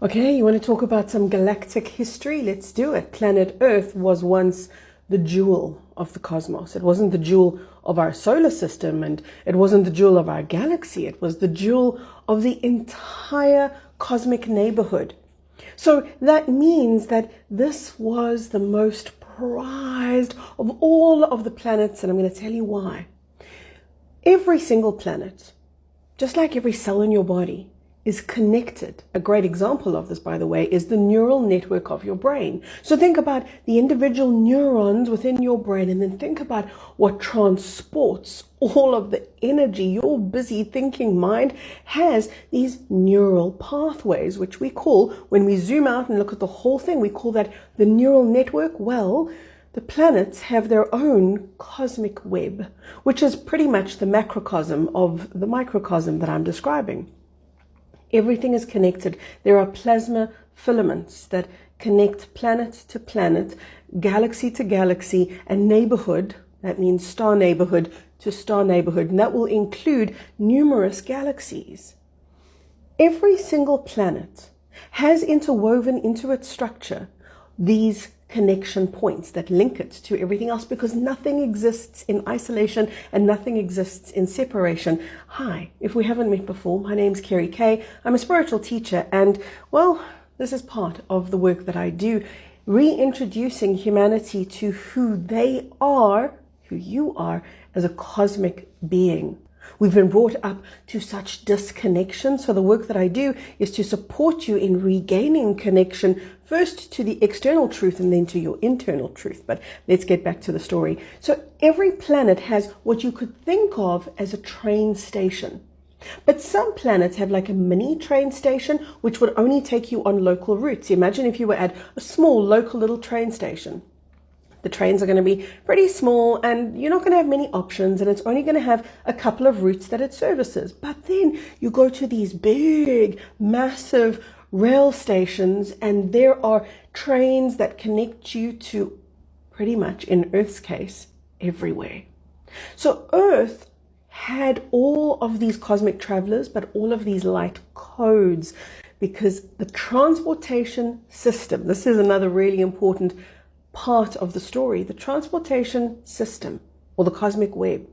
Okay, you want to talk about some galactic history? Let's do it. Planet Earth was once the jewel of the cosmos. It wasn't the jewel of our solar system, and it wasn't the jewel of our galaxy. It was the jewel of the entire cosmic neighborhood. So that means that this was the most prized of all of the planets, and I'm going to tell you why. Every single planet, just like every cell in your body, is connected. A great example of this, by the way, is the neural network of your brain. So think about the individual neurons within your brain, and then think about what transports all of the energy your busy thinking mind has, these neural pathways, which we call, when we zoom out and look at the whole thing, we call that the neural network. Well, the planets have their own cosmic web, which is pretty much the macrocosm of the microcosm that I'm describing. Everything is connected. There are plasma filaments that connect planet to planet, galaxy to galaxy, and neighborhood, that means star neighborhood to star neighborhood, and that will include numerous galaxies. Every single planet has interwoven into its structure these connection points that link it to everything else, because nothing exists in isolation and nothing exists in separation. Hi, if we haven't met before, my name's Kerry K. I'm a spiritual teacher, and well, this is part of the work that I do, reintroducing humanity to who they are, who you are as a cosmic being. We've been brought up to such disconnection. So the work that I do is to support you in regaining connection, first to the external truth and then to your internal truth. But let's get back to the story. So every planet has what you could think of as a train station. But some planets have like a mini train station, which would only take you on local routes. Imagine if you were at a small local little train station. The trains are going to be pretty small and you're not going to have many options, and it's only going to have a couple of routes that it services. But then you go to these big, massive rail stations, and there are trains that connect you to pretty much, in Earth's case, everywhere. So Earth had all of these cosmic travelers, but all of these light codes, because the transportation system, this is another really important part of the story. The transportation system, or the cosmic web,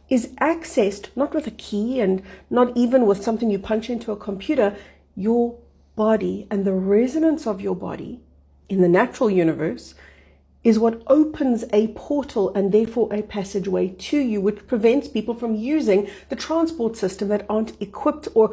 is accessed not with a key and not even with something you punch into a computer. Your body and the resonance of your body in the natural universe is what opens a portal and therefore a passageway to you, which prevents people from using the transport system that aren't equipped or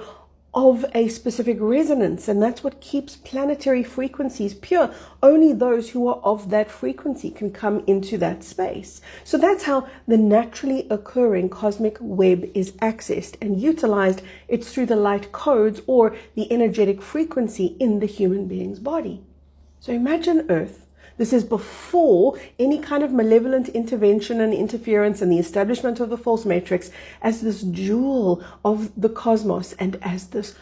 of a specific resonance. And that's what keeps planetary frequencies pure. Only those who are of that frequency can come into that space. So that's how the naturally occurring cosmic web is accessed and utilized. It's through the light codes, or the energetic frequency in the human being's body. So imagine Earth. This is before any kind of malevolent intervention and interference and the establishment of the false matrix, as this jewel of the cosmos and as this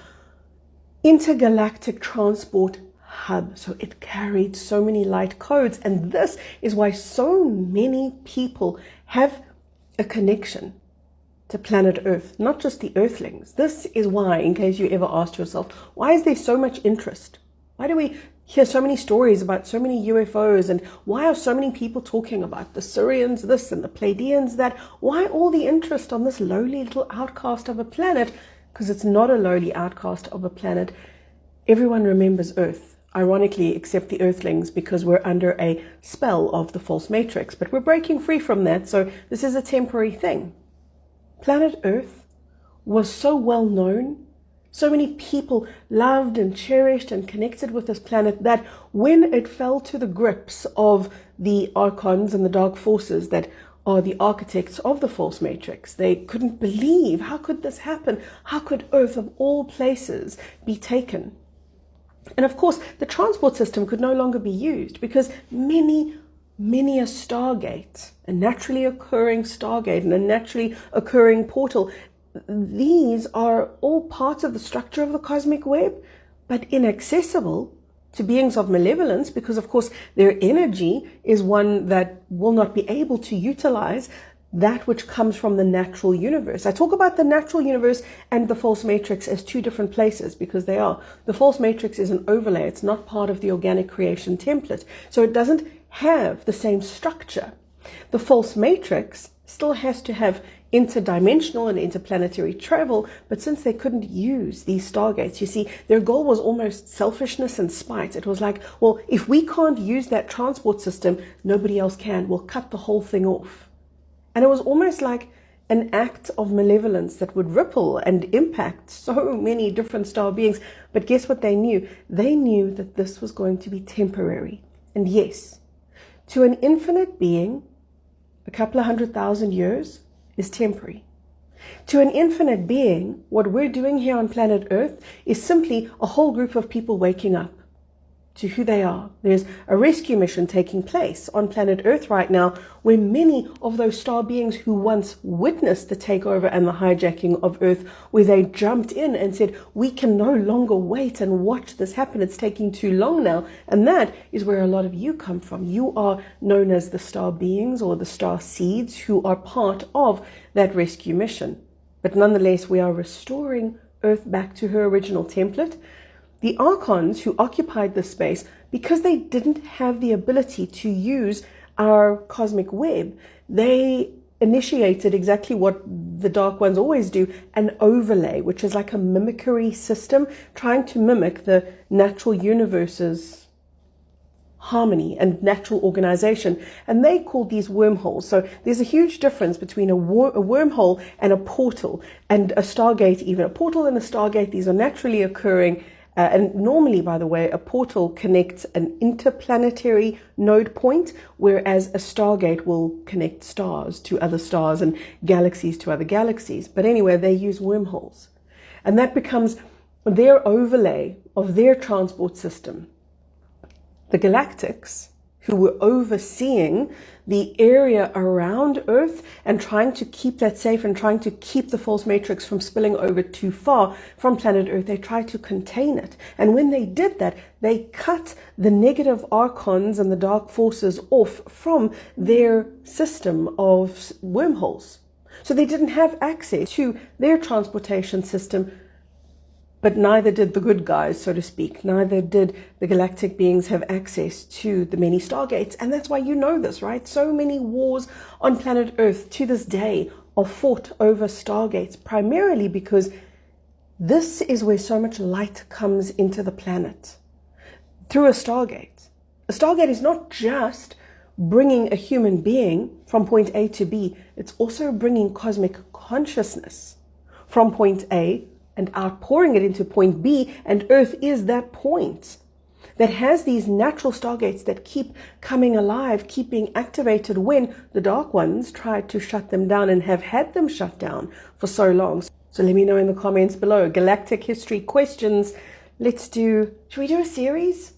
intergalactic transport hub. So it carried so many light codes, and this is why so many people have a connection to planet Earth, not just the Earthlings. This is why, in case you ever asked yourself, why is there so much interest? Why do we hear so many stories about so many UFOs, and why are so many people talking about the Sirians this and the Pleiadians that? Why all the interest on this lowly little outcast of a planet? Because it's not a lowly outcast of a planet. Everyone remembers Earth, ironically, except the Earthlings, because we're under a spell of the false matrix. But we're breaking free from that, so this is a temporary thing. Planet Earth was so well known. So many people loved and cherished and connected with this planet that when it fell to the grips of the archons and the dark forces that are the architects of the false matrix, they couldn't believe, how could this happen? How could Earth, of all places, be taken? And of course, the transport system could no longer be used, because many a Stargate, a naturally occurring Stargate and a naturally occurring portal, these are all parts of the structure of the cosmic web, but inaccessible to beings of malevolence, because of course their energy is one that will not be able to utilize that which comes from the natural universe. I talk about the natural universe and the false matrix as two different places because they are. The false matrix is an overlay. It's not part of the organic creation template. So it doesn't have the same structure. The false matrix still has to have interdimensional and interplanetary travel, but since they couldn't use these stargates, you see, their goal was almost selfishness and spite. It was like, well, if we can't use that transport system, nobody else can. We'll cut the whole thing off. And it was almost like an act of malevolence that would ripple and impact so many different star beings. But guess what they knew? They knew that this was going to be temporary. And yes, to an infinite being, a couple of 100,000 years is temporary. To an infinite being, what we're doing here on planet Earth is simply a whole group of people waking up to who they are. There's a rescue mission taking place on planet Earth right now where many of those star beings who once witnessed the takeover and the hijacking of Earth, where they jumped in and said, we can no longer wait and watch this happen. It's taking too long now. And that is where a lot of you come from. You are known as the star beings or the star seeds who are part of that rescue mission. But nonetheless, we are restoring Earth back to her original template. The archons who occupied this space, because they didn't have the ability to use our cosmic web, they initiated exactly what the Dark Ones always do, an overlay, which is like a mimicry system, trying to mimic the natural universe's harmony and natural organization. And they called these wormholes. So there's a huge difference between a wormhole and a portal and a stargate. Even a portal and a stargate, these are naturally occurring. And normally, by the way, a portal connects an interplanetary node point, whereas a stargate will connect stars to other stars and galaxies to other galaxies. But anyway, they use wormholes. And that becomes their overlay of their transport system. The Galactics, who were overseeing the area around Earth and trying to keep that safe and trying to keep the false matrix from spilling over too far from planet Earth, they tried to contain it. And when they did that, they cut the negative archons and the dark forces off from their system of wormholes. So they didn't have access to their transportation system. But neither did the good guys, so to speak. Neither did the galactic beings have access to the many stargates. And that's why you know this, right? So many wars on planet Earth to this day are fought over stargates, primarily because this is where so much light comes into the planet, through a stargate. A stargate is not just bringing a human being from point A to B. It's also bringing cosmic consciousness from point A and outpouring it into point B, and Earth is that point that has these natural stargates that keep coming alive, keep being activated when the Dark Ones tried to shut them down and have had them shut down for so long. So let me know in the comments below. Galactic history questions. Should we do a series?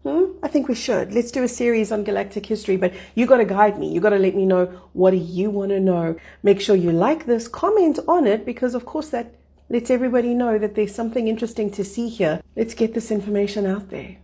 I think we should. Let's do a series on galactic history, but you got to guide me. You got to let me know, what do you want to know? Make sure you like this, comment on it, because of course that lets everybody know that there's something interesting to see here. Let's get this information out there.